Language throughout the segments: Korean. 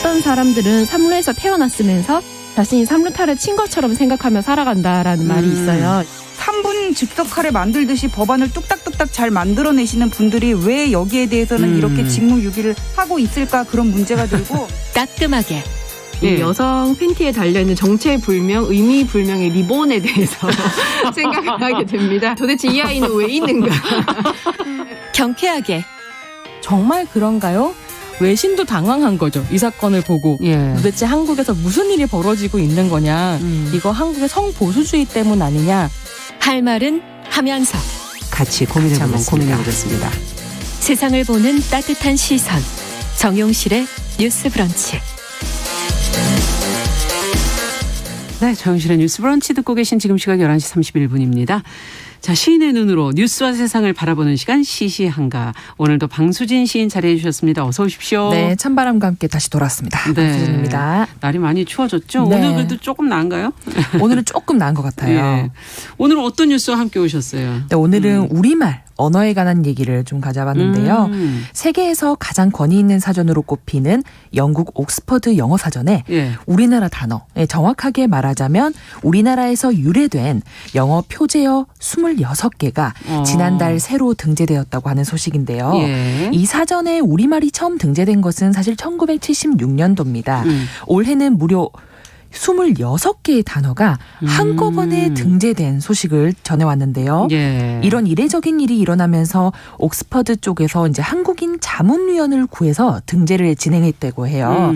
어떤 사람들은 삼루에서 태어났으면서 자신이 삼루타를 친 것처럼 생각하며 살아간다라는 말이 있어요. 3분 즉석카레 만들듯이 법안을 뚝딱뚝딱 잘 만들어내시는 분들이 왜 여기에 대해서는 이렇게 직무유기를 하고 있을까 그런 문제가 들고 따끔하게 이 여성 팬티에 달려있는 정체불명, 의미불명의 리본에 대해서 생각을 하게 됩니다. 도대체 이 아이는 왜 있는가? 경쾌하게 정말 그런가요? 외신도 당황한 거죠. 이 사건을 보고. 도대체 한국에서 무슨 일이 벌어지고 있는 거냐. 이거 한국의 성보수주의 때문 아니냐. 할 말은 하면서 같이 고민해보는 고민해보겠습니다. 세상을 보는 따뜻한 시선 정용실의 뉴스 브런치. 네, 정영실의 뉴스 브런치 듣고 계신 지금 시각 11시 31분입니다. 자, 시인의 눈으로 뉴스와 세상을 바라보는 시간 시시한가. 오늘도 방수진 시인 자리해 주셨습니다. 어서 오십시오. 네, 찬바람과 함께 다시 돌아왔습니다. 네. 방수진입니다. 날이 많이 추워졌죠? 네. 오늘 그래도 조금 나은가요? 오늘은 조금 나은 것 같아요. 예. 오늘 어떤 뉴스와 함께 오셨어요? 네, 오늘은 우리말 언어에 관한 얘기를 좀 가져봤는데요. 세계에서 가장 권위 있는 사전으로 꼽히는 영국 옥스퍼드 영어 사전에 우리나라 단어, 정확하게 말하자면 우리나라에서 유래된 영어 표제어 26개가 지난달 새로 등재되었다고 하는 소식인데요. 이 사전에 우리말이 처음 등재된 것은 사실 1976년도입니다. 올해는 무려 26개의 단어가 한꺼번에 등재된 소식을 전해왔는데요. 이런 이례적인 일이 일어나면서 옥스퍼드 쪽에서 이제 한국인 자문위원을 구해서 등재를 진행했다고 해요.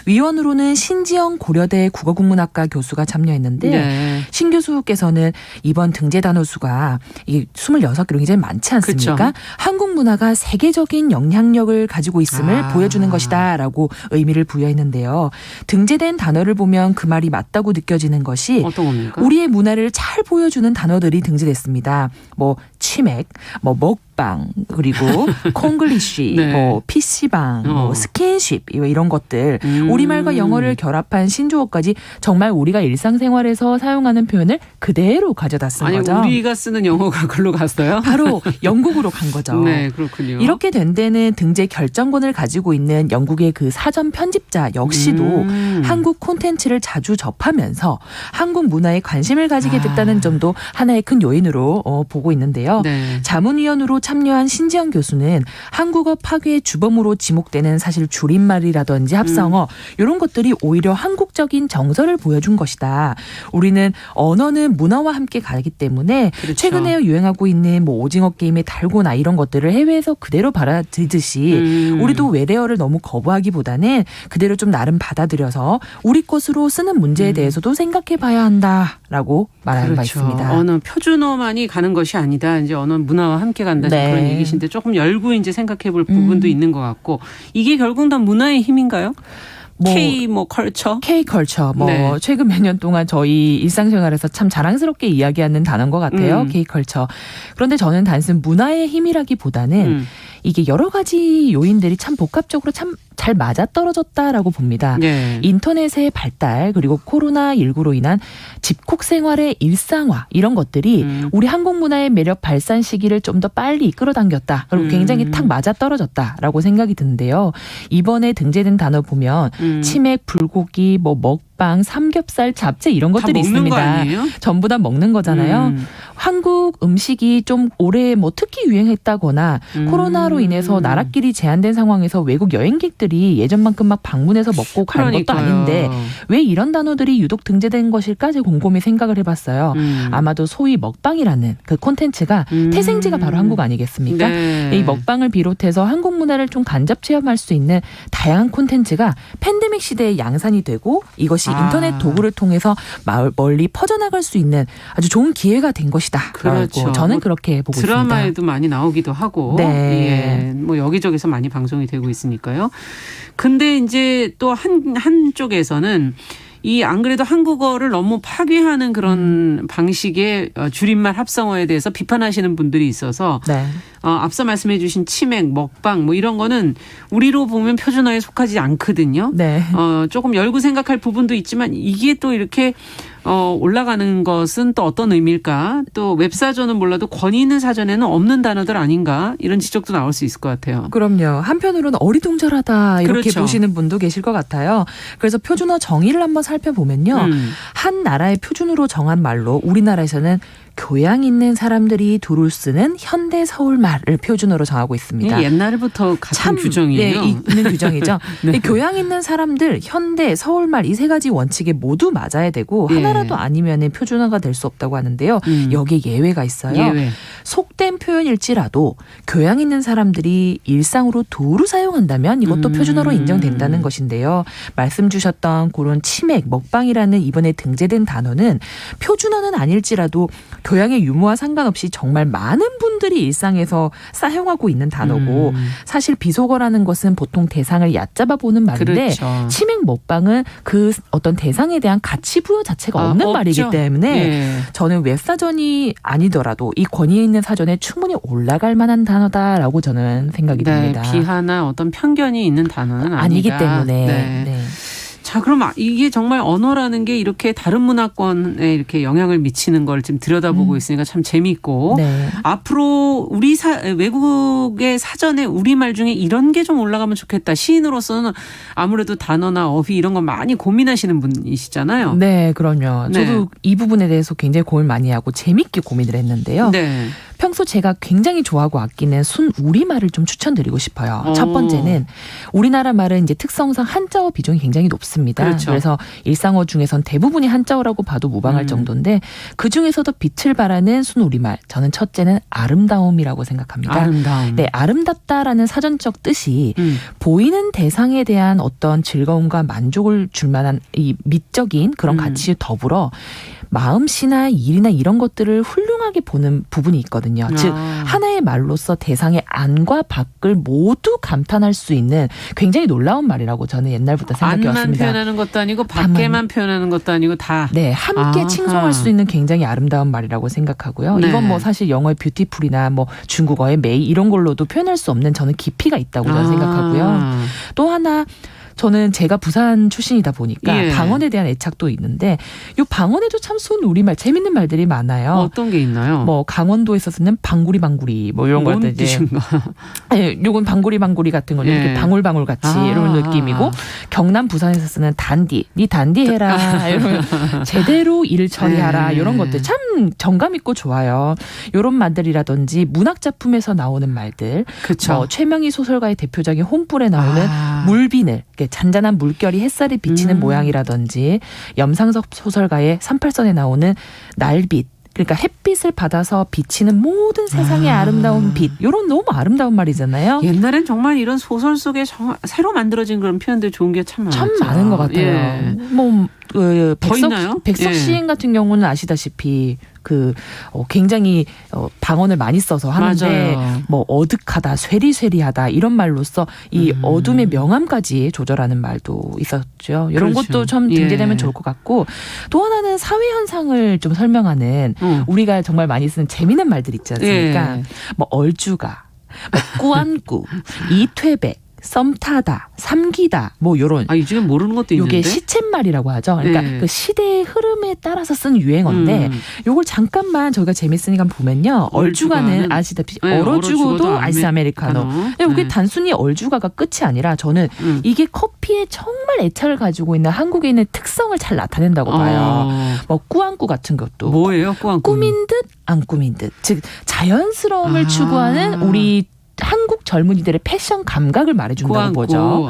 위원으로는 신지영 고려대 국어국문학과 교수가 참여했는데 신 교수께서는 이번 등재 단어 수가 26개로 굉장히 많지 않습니까? 그쵸. 한국 문화가 세계적인 영향력을 가지고 있음을 보여주는 것이다라고 의미를 부여했는데요. 등재된 단어를 보면 그 말이 맞다고 느껴지는 것이 어떤 겁니까? 우리의 문화를 잘 보여주는 단어들이 등재됐습니다. 뭐 치맥, 뭐 먹방, 그리고 콩글리쉬, 뭐 PC방, 뭐 스킨십 이런 것들 우리말과 영어를 결합한 신조어까지 정말 우리가 일상생활에서 사용하는 표현을 그대로 가져다 쓴 거죠. 아니 우리가 쓰는 영어가 글로 갔어요? 바로 영국으로 간 거죠. 네, 그렇군요. 이렇게 된 데는 등재 결정권을 가지고 있는 영국의 그 사전 편집자 역시도 한국 콘텐츠를 자주 접하면서 한국 문화에 관심을 가지게 됐다는 점도 하나의 큰 요인으로 보고 있는데요. 자문위원으로 참여한 신지영 교수는 한국어 파괴의 주범으로 지목되는 사실 줄임말이라든지 합성어 이런 것들이 오히려 한국적인 정서를 보여준 것이다. 우리는 언어는 문화와 함께 가기 때문에 최근에 유행하고 있는 뭐 오징어 게임의 달고나 이런 것들을 해외에서 그대로 받아들이듯이 우리도 외래어를 너무 거부하기보다는 그대로 좀 나름 받아들여서 우리 것으로 쓰는 문제에 대해서도 생각해 봐야 한다라고 말하는 바 있습니다. 언어 표준어만이 가는 것이 아니다. 이제 언어 문화와 함께 간다. 그런 얘기신데 조금 열고 이제 생각해 볼 부분도 있는 것 같고 이게 결국 다 문화의 힘인가요? K 컬처? K-컬처. 최근 몇 년 동안 저희 일상생활에서 참 자랑스럽게 이야기하는 단어인 것 같아요. K-컬처. 그런데 저는 단순 문화의 힘이라기보다는 이게 여러 가지 요인들이 참 복합적으로 참 잘 맞아떨어졌다라고 봅니다. 인터넷의 발달 그리고 코로나19로 인한 집콕 생활의 일상화 이런 것들이 우리 한국 문화의 매력 발산 시기를 좀 더 빨리 이끌어당겼다. 그리고 굉장히 탁 맞아떨어졌다라고 생각이 드는데요. 이번에 등재된 단어 보면 치맥, 불고기, 먹방, 삼겹살, 잡채 이런 것들이 있습니다. 전부 다 먹는 거잖아요. 한국 음식이 좀 올해 특히 유행했다거나 코로나로 인해서 나라끼리 제한된 상황에서 외국 여행객들이 예전만큼 막 방문해서 먹고 갈 것도 아닌데 왜 이런 단어들이 유독 등재된 것일까? 제가 곰곰이 생각을 해봤어요. 아마도 소위 먹방이라는 그 콘텐츠가 태생지가 바로 한국 아니겠습니까? 이 먹방을 비롯해서 한국 문화를 좀 간접 체험할 수 있는 다양한 콘텐츠가 팬데믹 시대에 양산이 되고 이것이 인터넷 도구를 통해서 멀리 퍼져나갈 수 있는 아주 좋은 기회가 된 것이다. 그렇죠. 저는 그렇게 보고 있습니다. 드라마에도 많이 나오기도 하고 여기저기서 많이 방송이 되고 있으니까요. 근데 이제 또 한쪽에서는 안 그래도 한국어를 너무 파괴하는 그런 방식의 줄임말 합성어에 대해서 비판하시는 분들이 있어서 앞서 말씀해 주신 치맥, 먹방 뭐 이런 거는 우리로 보면 표준어에 속하지 않거든요. 네. 조금 열고 생각할 부분도 있지만 이게 또 이렇게 올라가는 것은 또 어떤 의미일까? 또 웹사전은 몰라도 권위 있는 사전에는 없는 단어들 아닌가? 이런 지적도 나올 수 있을 것 같아요. 그럼요. 한편으로는 어리둥절하다 이렇게 그렇죠. 보시는 분도 계실 것 같아요. 그래서 표준어 정의를 한번 살펴보면요. 한 나라의 표준으로 정한 말로 우리나라에서는 교양 있는 사람들이 두루 쓰는 현대 서울말을 표준어로 정하고 있습니다. 옛날부터 같은 규정이에요. 네, 있는 규정이죠. 네. 교양 있는 사람들, 현대, 서울말 이 세 가지 원칙에 모두 맞아야 되고 예. 하나라도 아니면 표준어가 될 수 없다고 하는데요. 여기에 예외가 있어요. 예외. 속된 표현일지라도 교양 있는 사람들이 일상으로 도로 사용한다면 이것도 표준어로 인정된다는 것인데요. 말씀 주셨던 그런 치맥, 먹방이라는 이번에 등재된 단어는 표준어는 아닐지라도 교양의 유무와 상관없이 정말 많은 분들이 일상에서 사용하고 있는 단어고 사실 비속어라는 것은 보통 대상을 얕잡아 보는 말인데 그렇죠. 치맥, 먹방은 그 어떤 대상에 대한 가치 부여 자체가 없는 없죠. 말이기 때문에 예. 저는 웹사전이 아니더라도 이 권위 있는 사전에 충분히 올라갈 만한 단어다라고 저는 생각이 듭니다. 비하나 어떤 편견이 있는 단어는 아니기 아니다. 때문에. 네. 네. 자, 그럼 이게 정말 언어라는 게 이렇게 다른 문화권에 이렇게 영향을 미치는 걸 지금 들여다보고 있으니까 참 재미있고 네. 앞으로 우리 외국의 사전에 우리말 중에 이런 게 좀 올라가면 좋겠다. 시인으로서는 아무래도 단어나 어휘 이런 거 많이 고민하시는 분이시잖아요. 네, 그럼요. 네. 저도 이 부분에 대해서 굉장히 고민 많이 하고 재밌게 고민을 했는데요. 네. 평소 제가 굉장히 좋아하고 아끼는 순 우리말을 좀 추천드리고 싶어요. 첫 번째는 우리나라 말은 이제 특성상 한자어 비중이 굉장히 높습니다. 그렇죠. 그래서 일상어 중에선 대부분이 한자어라고 봐도 무방할 정도인데 그중에서도 빛을 발하는 순 우리말. 저는 첫째는 아름다움이라고 생각합니다. 아름다움. 네, 아름답다라는 사전적 뜻이 보이는 대상에 대한 어떤 즐거움과 만족을 줄 만한 이 미적인 그런 가치 더불어 마음씨나 일이나 이런 것들을 훌륭하게 보는 부분이 있거든요. 즉 하나의 말로서 대상의 안과 밖을 모두 감탄할 수 있는 굉장히 놀라운 말이라고 저는 옛날부터 생각해 안만 왔습니다. 표현하는 것도 아니고 밖에만 표현하는 것도 아니고 다. 네, 함께 아하. 칭송할 수 있는 굉장히 아름다운 말이라고 생각하고요. 네. 이건 뭐 사실 영어의 뷰티풀이나 뭐 중국어의 메이 이런 걸로도 표현할 수 없는 저는 깊이가 있다고 저는 생각하고요. 또 하나 저는 제가 부산 출신이다 보니까 예. 방언에 대한 애착도 있는데 이 방언에도 참 순 우리말 재밌는 말들이 많아요. 어떤 게 있나요? 뭐 강원도에서 쓰는 방구리 뭐 이런 뭔 것들 이제 뜻인가? 예, 요건 방구리 같은 건 이렇게 예. 방울방울 같이 이런 느낌이고 경남 부산에서 쓰는 단디, 니 단디해라 이런 제대로 일 처리하라 이런 것들 참 정감 있고 좋아요. 이런 말들이라든지 문학 작품에서 나오는 말들, 그렇죠. 뭐 최명희 소설가의 대표작인 혼불에 나오는 물비늘, 잔잔한 물결이 햇살에 비치는 모양이라든지 염상섭 소설가의 38선에 나오는 날빛. 그러니까 햇빛을 받아서 비치는 모든 세상의 아름다운 빛. 이런 너무 아름다운 말이잖아요. 옛날엔 정말 이런 소설 속에 새로 만들어진 그런 표현들 좋은 게 참 많았죠. 참 많은 것 같아요. 예. 뭐 더 있나요? 백석 예. 시인 같은 경우는 아시다시피 굉장히 방언을 많이 써서 하는데 맞아요. 뭐 어둑하다, 쇠리쇠리하다 이런 말로써 이 어둠의 명암까지 조절하는 말도 있었죠. 이런 그렇죠. 것도 참 등재되면 예. 좋을 것 같고 또 하나는 사회 현상을 좀 설명하는 우리가 정말 많이 쓰는 재미있는 말들 있지 않습니까? 예. 뭐 얼주가, 뭐 꾸안꾸, 이퇴백. 썸 타다, 삼기다, 뭐 요런. 이 중에 모르는 것도 있는데. 요게 시쳇말이라고 하죠. 그러니까 네. 그 시대의 흐름에 따라서 쓴 유행어인데 요걸 잠깐만 저희가 재밌으니까 보면요. 얼주가는 아시다시피 네, 얼어주고도 아이스 아메리카노. 근데 이게 단순히 얼주가가 끝이 아니라 저는 이게 커피에 정말 애착을 가지고 있는 한국인의 특성을 잘 나타낸다고 봐요. 뭐 꾸안꾸 같은 것도. 뭐예요, 꾸안꾸? 꾸민 듯 안 꾸민 듯. 즉 자연스러움을 추구하는 우리 한국 젊은이들의 패션 감각을 말해준다고 보죠.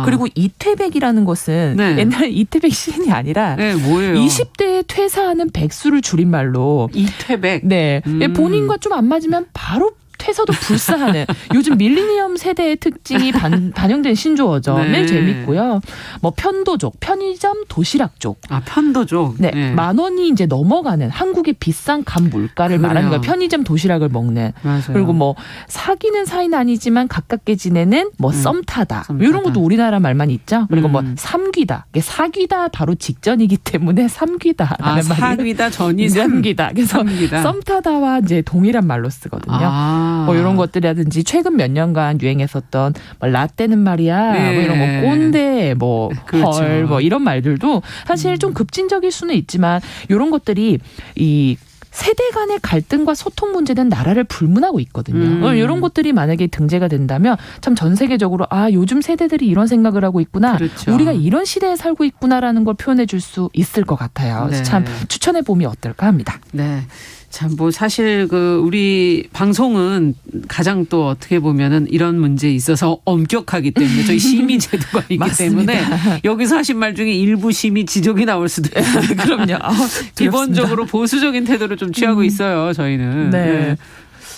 그리고 이퇴백이라는 것은 네. 옛날에 이퇴백 시인이 아니라 네, 뭐예요? 20대에 퇴사하는 백수를 줄임말로 이퇴백. 네. 본인과 좀 안 맞으면 바로 퇴사도 불사하는 요즘 밀리니엄 세대의 특징이 반영된 신조어죠. 네. 매우 재밌고요. 뭐 편도족, 편의점, 도시락족. 편도족. 네, 10,000원이 이제 넘어가는 한국의 비싼 감 물가를 말하는 거예요. 편의점 도시락을 먹는. 맞아요. 그리고 뭐 사귀는 사이는 아니지만 가깝게 지내는 뭐 썸 타다. 이런 것도 우리나라 말만 있죠. 그리고 뭐 삼귀다. 사귀다 바로 직전이기 때문에 삼귀다라는 말을 사귀다 전이 삼귀다. 그래서 삼귀다. 썸 타다와 이제 동일한 말로 쓰거든요. 뭐 이런 것들이라든지 최근 몇 년간 유행했었던 뭐 라떼는 말이야, 네. 뭐 이런 뭐 꼰대, 뭐 그렇죠. 헐, 뭐 이런 말들도 사실 좀 급진적일 수는 있지만 이런 것들이 이 세대 간의 갈등과 소통 문제는 나라를 불문하고 있거든요. 이런 것들이 만약에 등재가 된다면 참 전 세계적으로 아 요즘 세대들이 이런 생각을 하고 있구나. 그렇죠. 우리가 이런 시대에 살고 있구나라는 걸 표현해 줄 수 있을 것 같아요. 그래서 네. 참 추천해 보면 어떨까 합니다. 네. 참, 뭐, 사실, 우리 방송은 가장 또 어떻게 보면은 이런 문제에 있어서 엄격하기 때문에 저희 심의제도가 있기 맞습니다. 때문에 여기서 하신 말 중에 일부 심의 지적이 나올 수도 있어요. 그럼요. 기본적으로 보수적인 태도를 좀 취하고 있어요, 저희는. 네.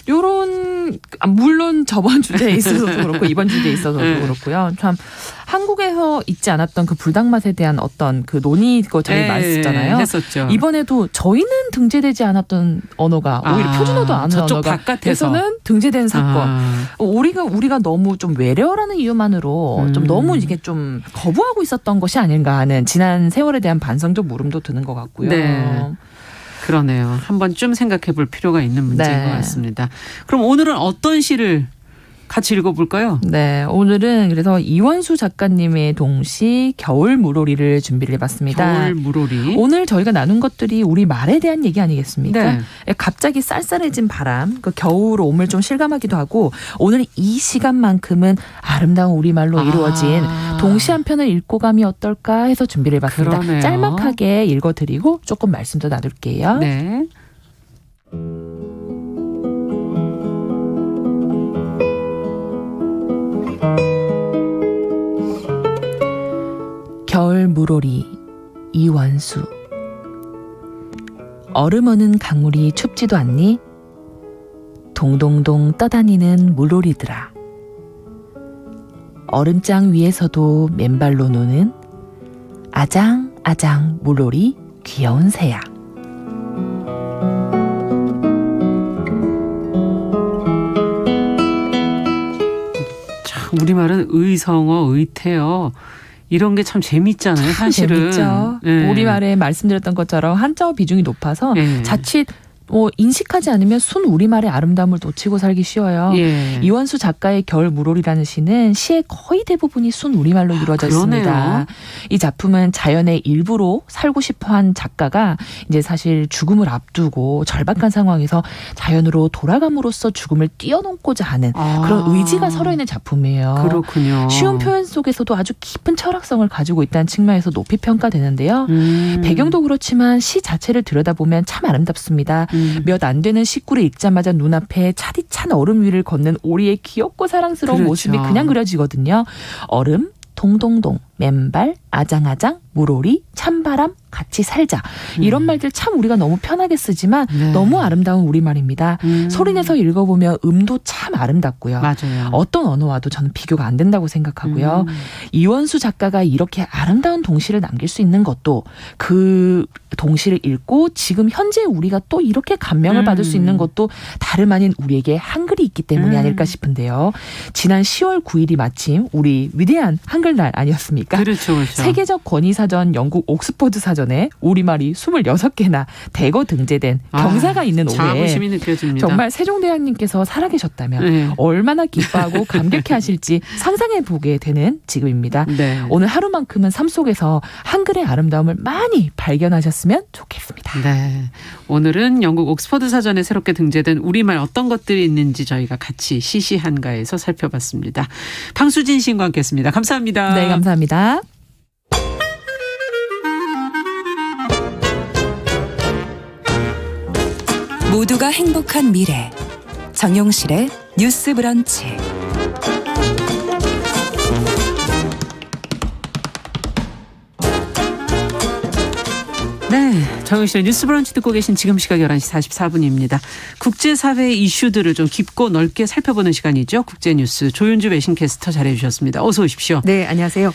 요런 물론 저번 주제에 있어서도 그렇고 이번 주제에 있어서도 네. 그렇고요. 참 한국에서 있지 않았던 그 불닭맛에 대한 어떤 그 논의가 저희 많이 했었잖아요. 했었죠. 이번에도 저희는 등재되지 않았던 언어가 오히려 표준어도 않은 저쪽 언어가 바깥에서. 에서는 등재된 사건. 아, 우리가 너무 좀 외래어라는 이유만으로 좀 너무 이게 좀 거부하고 있었던 것이 아닌가 하는 지난 세월에 대한 반성적 물음도 드는 것 같고요. 네. 그러네요. 한 번쯤 생각해 볼 필요가 있는 문제인 네. 것 같습니다. 그럼 오늘은 어떤 시를 같이 읽어볼까요? 네, 오늘은 그래서 이원수 작가님의 동시 겨울 물오리를 준비를 해봤습니다. 겨울 물오리. 오늘 저희가 나눈 것들이 우리 말에 대한 얘기 아니겠습니까? 네. 갑자기 쌀쌀해진 바람, 그 겨울 오물 좀 실감하기도 하고 오늘 이 시간만큼은 아름다운 우리말로 이루어진 동시 한 편을 읽고 감이 어떨까 해서 준비를 해봤습니다. 그러네요. 짤막하게 읽어드리고 조금 말씀도 나눌게요. 네. 겨울 물오리 이원수. 얼음 어는 강물이 춥지도 않니? 동동동 떠다니는 물오리들아. 얼음장 위에서도 맨발로 노는 아장아장 물오리 귀여운 새야. 참 우리말은 의성어, 의태어 이런 게 참 재밌잖아요. 사실은. 재밌죠. 네. 우리말에 말씀드렸던 것처럼 한자어 비중이 높아서 네. 자칫 인식하지 않으면 순 우리말의 아름다움을 놓치고 살기 쉬워요. 예. 이원수 작가의 겨울 물오리라는 시는 시의 거의 대부분이 순 우리말로 이루어져 그러네요. 있습니다. 이 작품은 자연의 일부로 살고 싶어한 작가가 이제 사실 죽음을 앞두고 절박한 상황에서 자연으로 돌아감으로써 죽음을 뛰어넘고자 하는 그런 의지가 서려 있는 작품이에요. 그렇군요. 쉬운 표현 속에서도 아주 깊은 철학성을 가지고 있다는 측면에서 높이 평가되는데요. 배경도 그렇지만 시 자체를 들여다보면 참 아름답습니다. 몇 안 되는 식구를 읽자마자 눈앞에 차디찬 얼음 위를 걷는 오리의 귀엽고 사랑스러운 그렇죠. 모습이 그냥 그려지거든요. 얼음, 동동동, 맨발, 아장아장, 물오리, 찬바람, 같이 살자. 이런 말들 참 우리가 너무 편하게 쓰지만 네. 너무 아름다운 우리말입니다. 소리내서 읽어보면 음도 참 아름답고요. 맞아요. 어떤 언어와도 저는 비교가 안 된다고 생각하고요. 이원수 작가가 이렇게 아름다운 동시를 남길 수 있는 것도 그 동시를 읽고 지금 현재 우리가 또 이렇게 감명을 받을 수 있는 것도 다름 아닌 우리에게 한글이 있기 때문이 아닐까 싶은데요. 지난 10월 9일이 마침 우리 위대한 한글날 아니었습니까? 그렇죠, 그렇죠. 세계적 권위사전 영국 옥스퍼드 사전에 우리말이 26개나 대거 등재된 경사가 있는 오해. 자부심이 느껴집니다. 정말 세종대왕님께서 살아계셨다면 네. 얼마나 기뻐하고 감격해 하실지 상상해 보게 되는 지금입니다. 네. 오늘 하루만큼은 삶 속에서 한글의 아름다움을 많이 발견하셨으면 좋겠습니다. 네. 오늘은 영국 옥스퍼드 사전에 새롭게 등재된 우리말 어떤 것들이 있는지 저희가 같이 시시한가에서 살펴봤습니다. 방수진 시인과 함께했습니다. 감사합니다. 네, 감사합니다. 모두가 행복한 미래 정용실의 뉴스 브런치. 네, 정영실의 뉴스 브런치 듣고 계신 지금 시각 11시 44분입니다. 국제사회 이슈들을 좀 깊고 넓게 살펴보는 시간이죠. 국제뉴스 조윤주 외신캐스터 잘해주셨습니다. 어서 오십시오. 네, 안녕하세요.